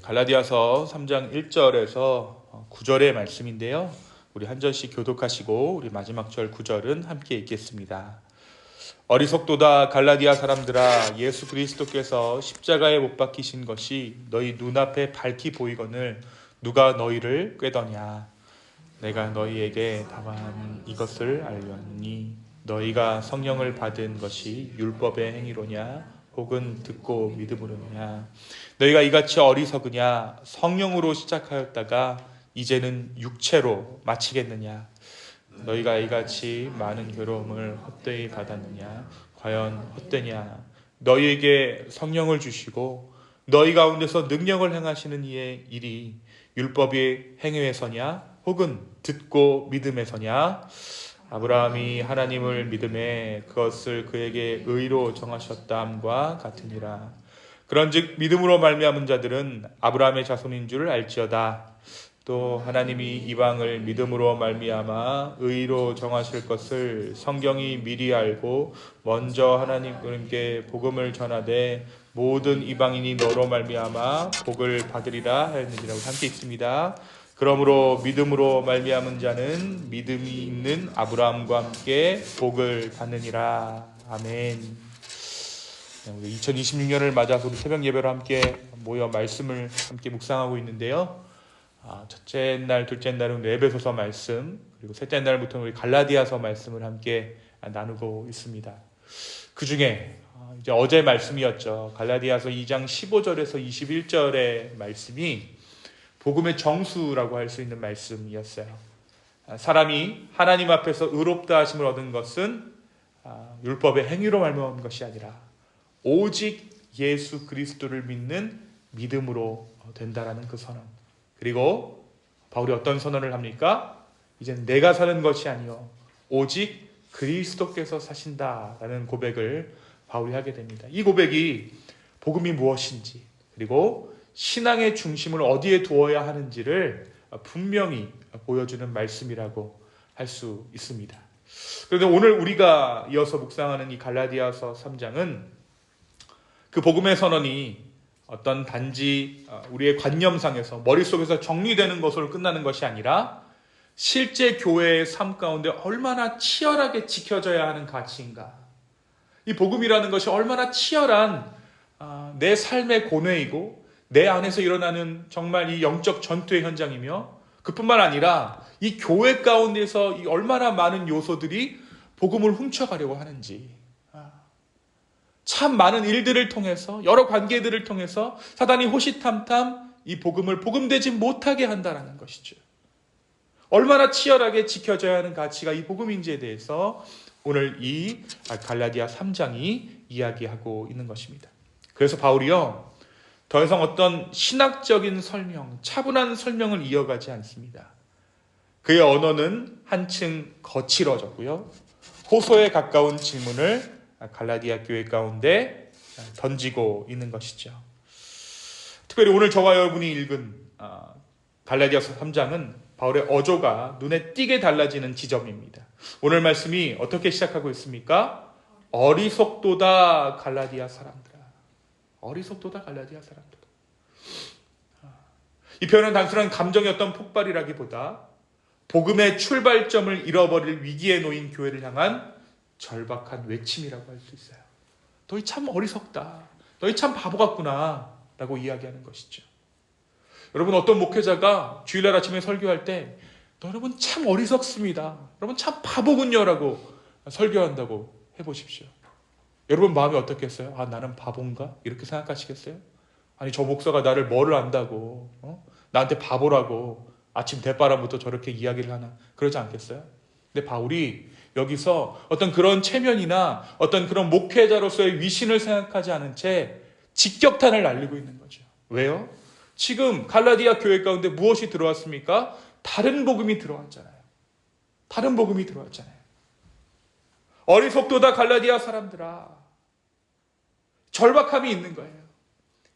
갈라디아서 3장 1절에서 9절의 말씀인데요. 우리 한 절씩 교독하시고 우리 마지막 절 9절은 함께 읽겠습니다. 어리석도다 갈라디아 사람들아, 예수 그리스도께서 십자가에 못 박히신 것이 너희 눈앞에 밝히 보이거늘 누가 너희를 꾀더냐. 내가 너희에게 다만 이것을 알렸니. 너희가 성령을 받은 것이 율법의 행위로냐 혹은 듣고 믿음으로냐. 너희가 이같이 어리석으냐. 성령으로 시작하였다가 이제는 육체로 마치겠느냐. 너희가 이같이 많은 괴로움을 헛되이 받았느냐. 과연 헛되냐. 너희에게 성령을 주시고 너희 가운데서 능력을 행하시는 이의 일이 율법의 행위에서냐 혹은 듣고 믿음에서냐. 아브라함이 하나님을 믿음에 그것을 그에게 의로 정하셨다함과 같으니라. 그런즉 믿음으로 말미암은 자들은 아브라함의 자손인 줄 알지어다. 또 하나님이 이방을 믿음으로 말미암아 의로 정하실 것을 성경이 미리 알고 먼저 하나님께 복음을 전하되 모든 이방인이 너로 말미암아 복을 받으리라 하였느니라고 함께 읽습니다. 그러므로 믿음으로 말미암은 자는 믿음이 있는 아브라함과 함께 복을 받느니라. 아멘. 2026년을 맞아서 우리 새벽 예배로 함께 모여 말씀을 함께 묵상하고 있는데요. 첫째 날, 둘째 날은 에베소서 말씀, 그리고 셋째 날부터는 우리 갈라디아서 말씀을 함께 나누고 있습니다. 그 중에 이제 어제 말씀이었죠. 갈라디아서 2장 15절에서 21절의 말씀이 복음의 정수라고 할 수 있는 말씀이었어요. 사람이 하나님 앞에서 의롭다 하심을 얻은 것은 율법의 행위로 말미암은 것이 아니라 오직 예수 그리스도를 믿는 믿음으로 된다라는 그 선언. 그리고 바울이 어떤 선언을 합니까? 이제는 내가 사는 것이 아니요 오직 그리스도께서 사신다라는 고백을 바울이 하게 됩니다. 이 고백이 복음이 무엇인지, 그리고 신앙의 중심을 어디에 두어야 하는지를 분명히 보여주는 말씀이라고 할 수 있습니다. 그런데 오늘 우리가 이어서 묵상하는 이 갈라디아서 3장은 그 복음의 선언이 어떤 단지 우리의 관념상에서 머릿속에서 정리되는 것으로 끝나는 것이 아니라 실제 교회의 삶 가운데 얼마나 치열하게 지켜져야 하는 가치인가. 이 복음이라는 것이 얼마나 치열한 내 삶의 고뇌이고 내 안에서 일어나는 정말 이 영적 전투의 현장이며, 그뿐만 아니라 이 교회 가운데서 이 얼마나 많은 요소들이 복음을 훔쳐가려고 하는지, 참 많은 일들을 통해서, 여러 관계들을 통해서 사단이 호시탐탐 이 복음을 복음되지 못하게 한다는 것이죠. 얼마나 치열하게 지켜져야 하는 가치가 이 복음인지에 대해서 오늘 이 갈라디아 3장이 이야기하고 있는 것입니다. 그래서 바울이요, 더 이상 어떤 신학적인 설명, 차분한 설명을 이어가지 않습니다. 그의 언어는 한층 거칠어졌고요, 호소에 가까운 질문을 갈라디아 교회 가운데 던지고 있는 것이죠. 특별히 오늘 저와 여러분이 읽은 갈라디아서 3장은 바울의 어조가 눈에 띄게 달라지는 지점입니다. 오늘 말씀이 어떻게 시작하고 있습니까? 어리석도다 갈라디아 사람들아. 어리석도다 갈라디아 사람들아. 이 표현은 단순한 감정의 어떤 폭발이라기보다 복음의 출발점을 잃어버릴 위기에 놓인 교회를 향한 절박한 외침이라고 할 수 있어요. 너희 참 어리석다. 너희 참 바보 같구나 라고 이야기하는 것이죠. 여러분, 어떤 목회자가 주일날 아침에 설교할 때 여러분 참 어리석습니다, 여러분 참 바보군요 라고 설교한다고 해보십시오. 여러분 마음이 어떻겠어요? 나는 바본가? 이렇게 생각하시겠어요? 아니, 저 목사가 나를 뭐를 안다고 나한테 바보라고 아침 대바람부터 저렇게 이야기를 하나, 그러지 않겠어요? 근데 바울이 여기서 어떤 그런 체면이나 어떤 그런 목회자로서의 위신을 생각하지 않은 채 직격탄을 날리고 있는 거죠. 왜요? 지금 갈라디아 교회 가운데 무엇이 들어왔습니까? 다른 복음이 들어왔잖아요. 다른 복음이 들어왔잖아요. 어리석도다 갈라디아 사람들아. 절박함이 있는 거예요.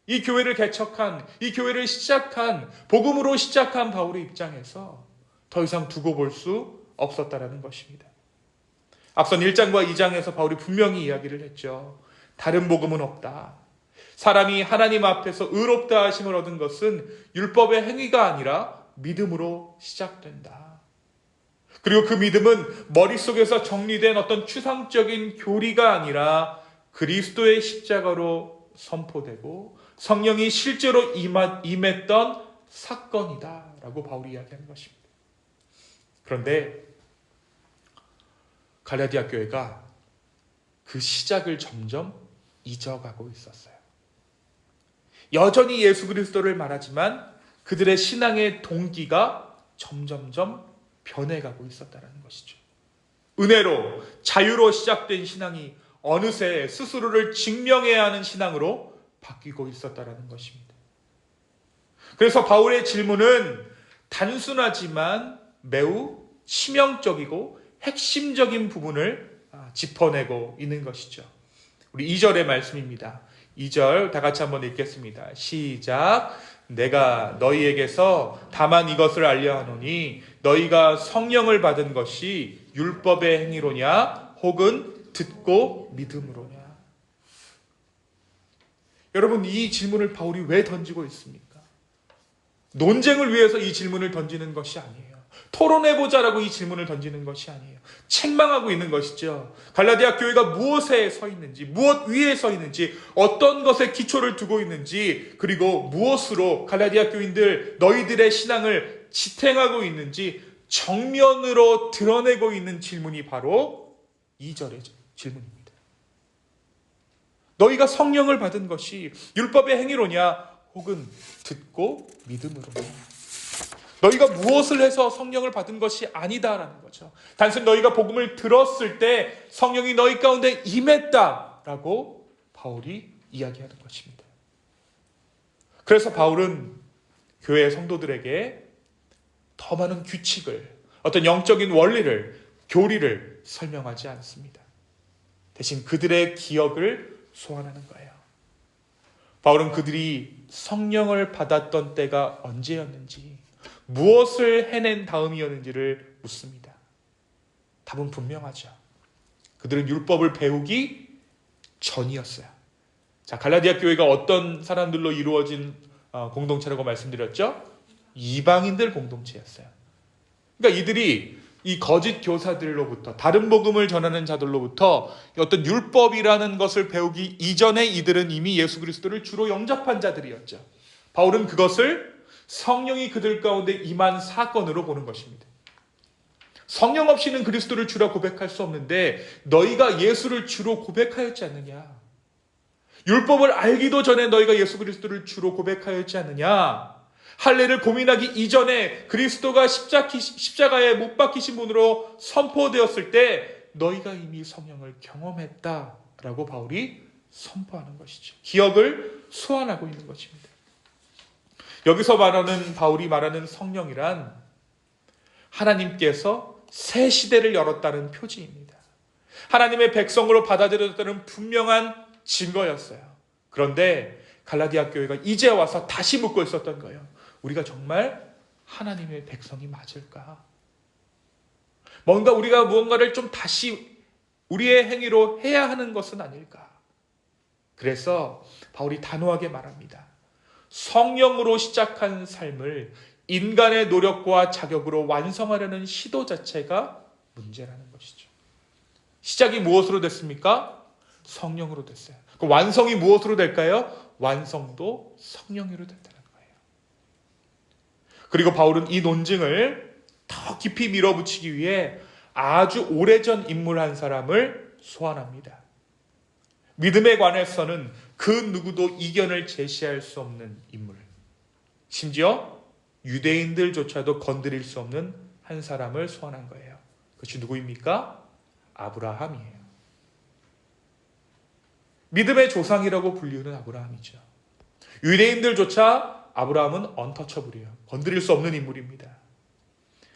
이 교회를 개척한, 이 교회를 시작한, 복음으로 시작한 바울의 입장에서 더 이상 두고 볼 수 없었다라는 것입니다. 앞선 1장과 2장에서 바울이 분명히 이야기를 했죠. 다른 복음은 없다. 사람이 하나님 앞에서 의롭다 하심을 얻은 것은 율법의 행위가 아니라 믿음으로 시작된다. 그리고 그 믿음은 머릿속에서 정리된 어떤 추상적인 교리가 아니라 그리스도의 십자가로 선포되고 성령이 실제로 임했던 사건이다라고 바울이 이야기하는 것입니다. 그런데 갈라디아 교회가 그 시작을 점점 잊어가고 있었어요. 여전히 예수 그리스도를 말하지만 그들의 신앙의 동기가 점점점 변해가고 있었다는 것이죠. 은혜로, 자유로 시작된 신앙이 어느새 스스로를 증명해야 하는 신앙으로 바뀌고 있었다는 것입니다. 그래서 바울의 질문은 단순하지만 매우 치명적이고 핵심적인 부분을 짚어내고 있는 것이죠. 우리 2절의 말씀입니다. 2절 다 같이 한번 읽겠습니다. 시작. 내가 너희에게서 다만 이것을 알려 하노니 너희가 성령을 받은 것이 율법의 행위로냐 혹은 듣고 믿음으로냐. 여러분, 이 질문을 바울이 왜 던지고 있습니까? 논쟁을 위해서 이 질문을 던지는 것이 아니에요. 토론해보자라고 이 질문을 던지는 것이 아니에요. 책망하고 있는 것이죠. 갈라디아 교회가 무엇에 서 있는지, 무엇 위에 서 있는지, 어떤 것에 기초를 두고 있는지, 그리고 무엇으로 갈라디아 교인들 너희들의 신앙을 지탱하고 있는지 정면으로 드러내고 있는 질문이 바로 2절의 질문입니다. 너희가 성령을 받은 것이 율법의 행위로냐 혹은 듣고 믿음으로냐. 너희가 무엇을 해서 성령을 받은 것이 아니다라는 거죠. 단순히 너희가 복음을 들었을 때 성령이 너희 가운데 임했다라고 바울이 이야기하는 것입니다. 그래서 바울은 교회 성도들에게 더 많은 규칙을, 어떤 영적인 원리를, 교리를 설명하지 않습니다. 대신 그들의 기억을 소환하는 거예요. 바울은 그들이 성령을 받았던 때가 언제였는지, 무엇을 해낸 다음이었는지를 묻습니다. 답은 분명하죠. 그들은 율법을 배우기 전이었어요. 자, 갈라디아 교회가 어떤 사람들로 이루어진 공동체라고 말씀드렸죠? 이방인들 공동체였어요. 그러니까 이들이 이 거짓 교사들로부터, 다른 복음을 전하는 자들로부터 어떤 율법이라는 것을 배우기 이전에 이들은 이미 예수 그리스도를 주로 영접한 자들이었죠. 바울은 그것을 성령이 그들 가운데 임한 사건으로 보는 것입니다. 성령 없이는 그리스도를 주라 고백할 수 없는데 너희가 예수를 주로 고백하였지 않느냐. 율법을 알기도 전에 너희가 예수 그리스도를 주로 고백하였지 않느냐. 할례를 고민하기 이전에 그리스도가 십자가에 못 박히신 분으로 선포되었을 때 너희가 이미 성령을 경험했다라고 바울이 선포하는 것이죠. 기억을 소환하고 있는 것입니다. 여기서 말하는, 바울이 말하는 성령이란 하나님께서 새 시대를 열었다는 표지입니다. 하나님의 백성으로 받아들여졌다는 분명한 증거였어요. 그런데 갈라디아 교회가 이제 와서 다시 묻고 있었던 거예요. 우리가 정말 하나님의 백성이 맞을까? 뭔가 우리가 무언가를 좀 다시 우리의 행위로 해야 하는 것은 아닐까? 그래서 바울이 단호하게 말합니다. 성령으로 시작한 삶을 인간의 노력과 자격으로 완성하려는 시도 자체가 문제라는 것이죠. 시작이 무엇으로 됐습니까? 성령으로 됐어요. 그 완성이 무엇으로 될까요? 완성도 성령으로 된다는 거예요. 그리고 바울은 이 논증을 더 깊이 밀어붙이기 위해 아주 오래전 인물 한 사람을 소환합니다. 믿음에 관해서는 그 누구도 이견을 제시할 수 없는 인물, 심지어 유대인들조차도 건드릴 수 없는 한 사람을 소환한 거예요. 그것이 누구입니까? 아브라함이에요. 믿음의 조상이라고 불리우는 아브라함이죠. 유대인들조차 아브라함은 언터처블이에요. 건드릴 수 없는 인물입니다.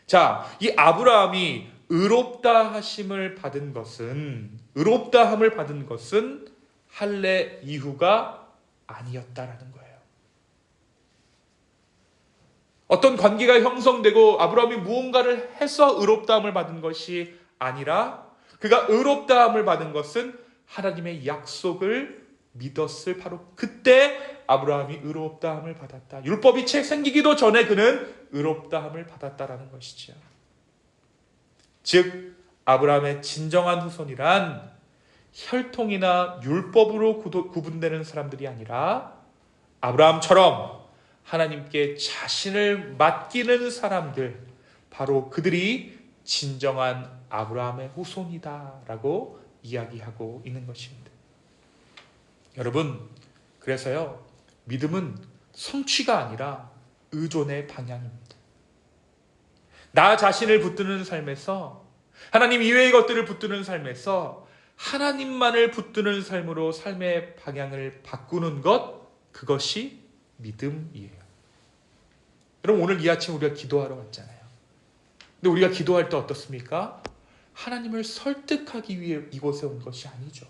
자, 이 아브라함이 의롭다 하심을 받은 것은, 의롭다함을 받은 것은 할례 이후가 아니었다라는 거예요. 어떤 관계가 형성되고 아브라함이 무언가를 해서 의롭다함을 받은 것이 아니라 그가 의롭다함을 받은 것은 하나님의 약속을 믿었을 바로 그때 아브라함이 의롭다함을 받았다. 율법이 채 생기기도 전에 그는 의롭다함을 받았다라는 것이죠. 즉 아브라함의 진정한 후손이란 혈통이나 율법으로 구분되는 사람들이 아니라 아브라함처럼 하나님께 자신을 맡기는 사람들, 바로 그들이 진정한 아브라함의 후손이다라고 이야기하고 있는 것입니다. 여러분, 그래서요, 믿음은 성취가 아니라 의존의 방향입니다. 나 자신을 붙드는 삶에서, 하나님 이외의 것들을 붙드는 삶에서 하나님만을 붙드는 삶으로 삶의 방향을 바꾸는 것, 그것이 믿음이에요. 여러분, 오늘 이 아침 우리가 기도하러 왔잖아요. 근데 우리가 기도할 때 어떻습니까? 하나님을 설득하기 위해 이곳에 온 것이 아니죠.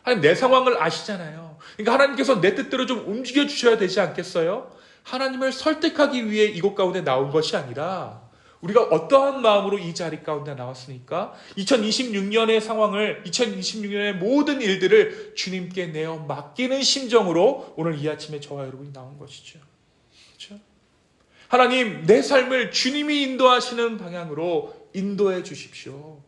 하나님 내 상황을 아시잖아요. 그러니까 하나님께서 내 뜻대로 좀 움직여 주셔야 되지 않겠어요? 하나님을 설득하기 위해 이곳 가운데 나온 것이 아니라 우리가 어떠한 마음으로 이 자리 가운데 나왔으니까 2026년의 상황을, 2026년의 모든 일들을 주님께 내어 맡기는 심정으로 오늘 이 아침에 저와 여러분이 나온 것이죠. 그렇죠? 하나님, 내 삶을 주님이 인도하시는 방향으로 인도해 주십시오.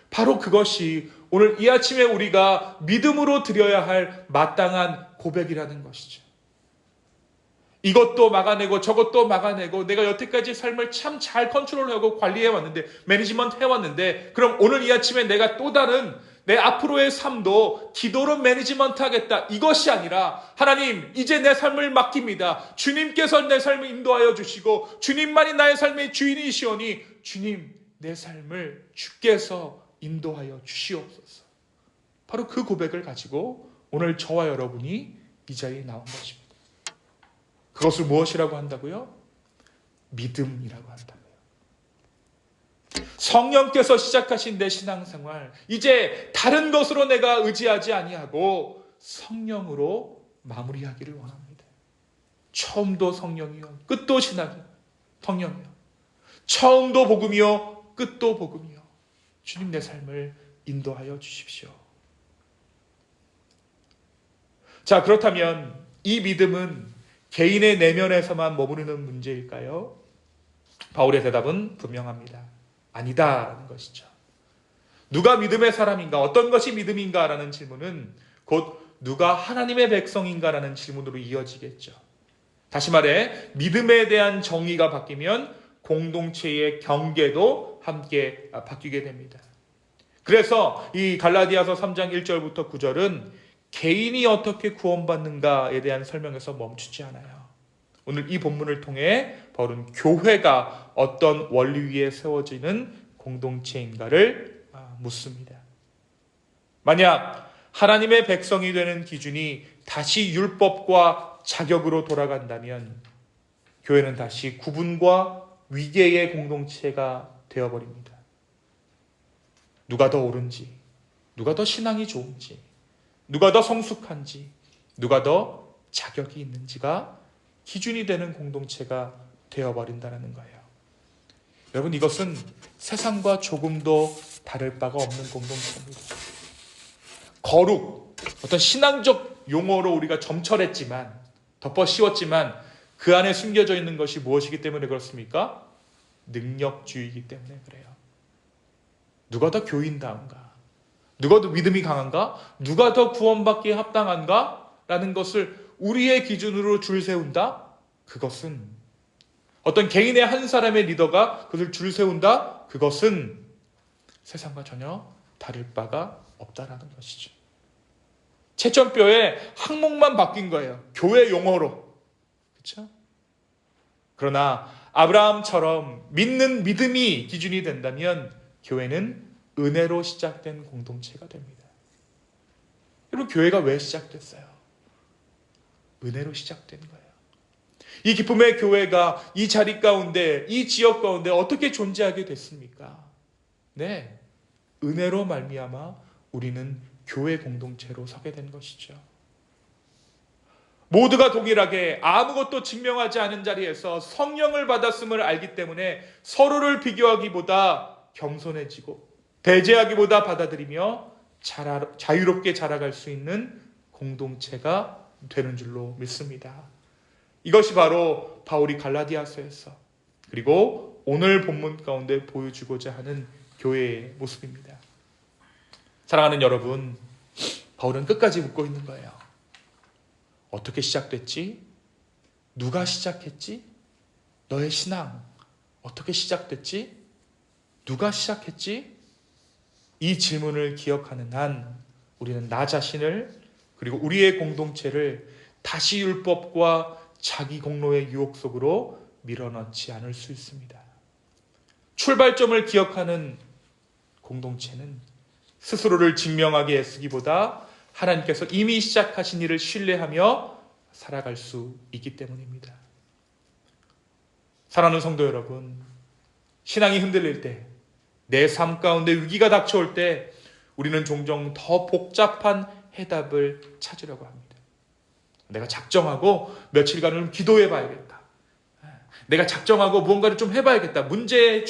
바로 그것이 오늘 이 아침에 우리가 믿음으로 드려야 할 마땅한 고백이라는 것이죠. 이것도 막아내고 저것도 막아내고 내가 여태까지 삶을 참 잘 컨트롤하고 관리해왔는데, 매니지먼트 해왔는데, 그럼 오늘 이 아침에 내가 또 다른 내 앞으로의 삶도 기도로 매니지먼트 하겠다, 이것이 아니라 하나님, 이제 내 삶을 맡깁니다. 주님께서 내 삶을 인도하여 주시고 주님만이 나의 삶의 주인이시오니 주님, 내 삶을 주께서 인도하여 주시옵소서. 바로 그 고백을 가지고 오늘 저와 여러분이 이 자리에 나온 것입니다. 그것을 무엇이라고 한다고요? 믿음이라고 한다고요. 성령께서 시작하신 내 신앙생활, 이제 다른 것으로 내가 의지하지 아니하고 성령으로 마무리하기를 원합니다. 처음도 성령이요, 끝도 신학이요, 성령이요. 처음도 복음이요, 끝도 복음이요. 주님, 내 삶을 인도하여 주십시오. 자, 그렇다면 이 믿음은 개인의 내면에서만 머무르는 문제일까요? 바울의 대답은 분명합니다. 아니다라는 것이죠. 누가 믿음의 사람인가? 어떤 것이 믿음인가? 라는 질문은 곧 누가 하나님의 백성인가? 라는 질문으로 이어지겠죠. 다시 말해, 믿음에 대한 정의가 바뀌면 공동체의 경계도 함께 바뀌게 됩니다. 그래서 이 갈라디아서 3장 1절부터 9절은 개인이 어떻게 구원받는가에 대한 설명에서 멈추지 않아요. 오늘 이 본문을 통해 바울은 교회가 어떤 원리 위에 세워지는 공동체인가를 묻습니다. 만약 하나님의 백성이 되는 기준이 다시 율법과 자격으로 돌아간다면 교회는 다시 구분과 위계의 공동체가 되어버립니다. 누가 더 옳은지, 누가 더 신앙이 좋은지, 누가 더 성숙한지, 누가 더 자격이 있는지가 기준이 되는 공동체가 되어버린다는 거예요. 여러분, 이것은 세상과 조금도 다를 바가 없는 공동체입니다. 거룩, 어떤 신앙적 용어로 우리가 점철했지만, 덮어 씌웠지만 그 안에 숨겨져 있는 것이 무엇이기 때문에 그렇습니까? 능력주의이기 때문에 그래요. 누가 더 교인다운가? 누가 더 믿음이 강한가? 누가 더 구원받기에 합당한가? 라는 것을 우리의 기준으로 줄 세운다? 그것은 어떤 개인의 한 사람의 리더가 그것을 줄 세운다? 그것은 세상과 전혀 다를 바가 없다라는 것이죠. 채점표에 항목만 바뀐 거예요. 교회 용어로. 그렇죠? 그러나 아브라함처럼 믿는 믿음이 기준이 된다면 교회는 은혜로 시작된 공동체가 됩니다. 여러분, 교회가 왜 시작됐어요? 은혜로 시작된 거예요. 이 기쁨의 교회가 이 자리 가운데, 이 지역 가운데 어떻게 존재하게 됐습니까? 네, 은혜로 말미암아 우리는 교회 공동체로 서게 된 것이죠. 모두가 동일하게 아무것도 증명하지 않은 자리에서 성령을 받았음을 알기 때문에 서로를 비교하기보다 겸손해지고 배제하기보다 받아들이며 자유롭게 자라갈 수 있는 공동체가 되는 줄로 믿습니다. 이것이 바로 바울이 갈라디아서에서 그리고 오늘 본문 가운데 보여주고자 하는 교회의 모습입니다. 사랑하는 여러분, 바울은 끝까지 묻고 있는 거예요. 어떻게 시작됐지? 누가 시작했지? 너의 신앙 어떻게 시작됐지? 누가 시작했지? 이 질문을 기억하는 한 우리는 나 자신을 그리고 우리의 공동체를 다시 율법과 자기 공로의 유혹 속으로 밀어넣지 않을 수 있습니다. 출발점을 기억하는 공동체는 스스로를 증명하게 애쓰기보다 하나님께서 이미 시작하신 일을 신뢰하며 살아갈 수 있기 때문입니다. 사랑하는 성도 여러분, 신앙이 흔들릴 때, 내 삶 가운데 위기가 닥쳐올 때 우리는 종종 더 복잡한 해답을 찾으려고 합니다. 내가 작정하고 며칠간은 기도해 봐야겠다. 내가 작정하고 무언가를 좀 해봐야겠다. 문제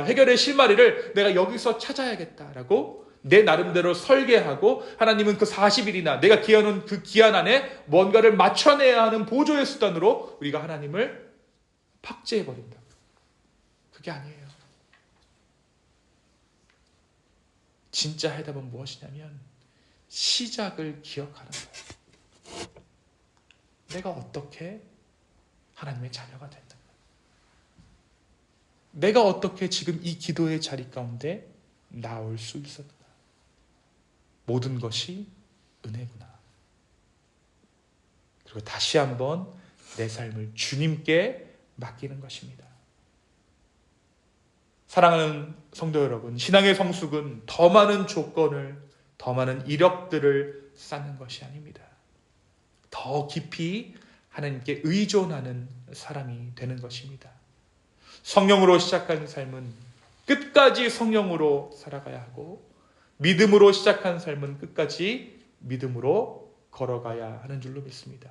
해결의 실마리를 내가 여기서 찾아야겠다라고 내 나름대로 설계하고 하나님은 그 40일이나 내가 기한한 그 기한 안에 뭔가를 맞춰내야 하는 보조의 수단으로 우리가 하나님을 팍제해버린다. 그게 아니에요. 진짜 해답은 무엇이냐면 시작을 기억하는 거예요. 내가 어떻게 하나님의 자녀가 됐는가? 내가 어떻게 지금 이 기도의 자리 가운데 나올 수 있었는가? 모든 것이 은혜구나. 그리고 다시 한번 내 삶을 주님께 맡기는 것입니다. 사랑하는 성도 여러분, 신앙의 성숙은 더 많은 조건을, 더 많은 이력들을 쌓는 것이 아닙니다. 더 깊이 하나님께 의존하는 사람이 되는 것입니다. 성령으로 시작한 삶은 끝까지 성령으로 살아가야 하고, 믿음으로 시작한 삶은 끝까지 믿음으로 걸어가야 하는 줄로 믿습니다.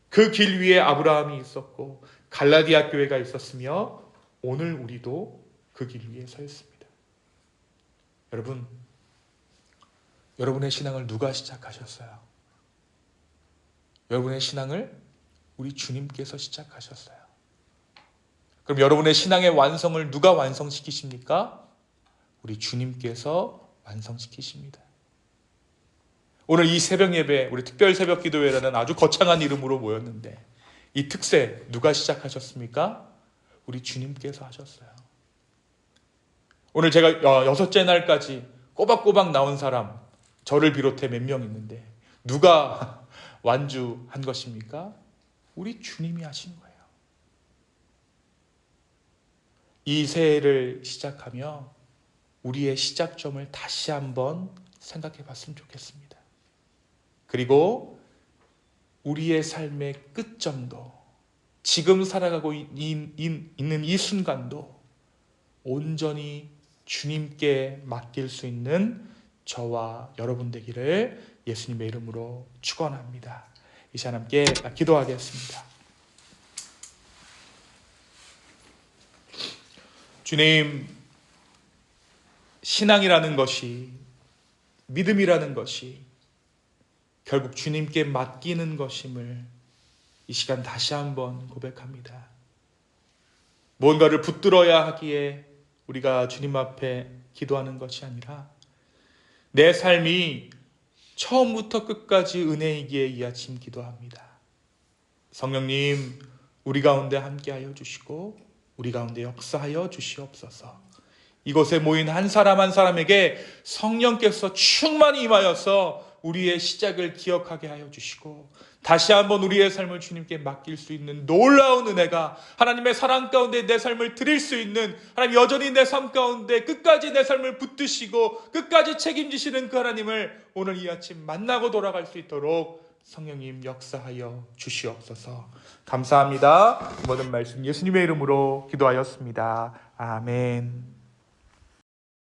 그 길 위에 아브라함이 있었고 갈라디아 교회가 있었으며 오늘 우리도 그 길 위에 서 있습니다. 여러분, 여러분의 신앙을 누가 시작하셨어요? 여러분의 신앙을 우리 주님께서 시작하셨어요. 그럼 여러분의 신앙의 완성을 누가 완성시키십니까? 우리 주님께서 완성시키십니다. 오늘 이 새벽 예배, 우리 특별 새벽 기도회라는 아주 거창한 이름으로 모였는데 이 특세 누가 시작하셨습니까? 우리 주님께서 하셨어요. 오늘 제가 6째 날까지 꼬박꼬박 나온 사람, 저를 비롯해 몇 명 있는데 누가 완주한 것입니까? 우리 주님이 하신 거예요. 이 새해를 시작하며 우리의 시작점을 다시 한번 생각해 봤으면 좋겠습니다. 그리고 우리의 삶의 끝점도, 지금 살아가고 있는 이 순간도 온전히 주님께 맡길 수 있는 저와 여러분 되기를 예수님의 이름으로 축원합니다. 이 시간 함께 기도하겠습니다. 주님, 신앙이라는 것이, 믿음이라는 것이 결국 주님께 맡기는 것임을 이 시간 다시 한번 고백합니다. 뭔가를 붙들어야 하기에 우리가 주님 앞에 기도하는 것이 아니라 내 삶이 처음부터 끝까지 은혜이기에 이 아침 기도합니다. 성령님, 우리 가운데 함께하여 주시고 우리 가운데 역사하여 주시옵소서. 이곳에 모인 한 사람 한 사람에게 성령께서 충만히 임하여서 우리의 시작을 기억하게 하여 주시고 다시 한번 우리의 삶을 주님께 맡길 수 있는 놀라운 은혜가, 하나님의 사랑 가운데 내 삶을 드릴 수 있는, 하나님 여전히 내 삶 가운데 끝까지 내 삶을 붙드시고 끝까지 책임지시는 그 하나님을 오늘 이 아침 만나고 돌아갈 수 있도록 성령님 역사하여 주시옵소서. 감사합니다. 모든 말씀 예수님의 이름으로 기도하였습니다. 아멘.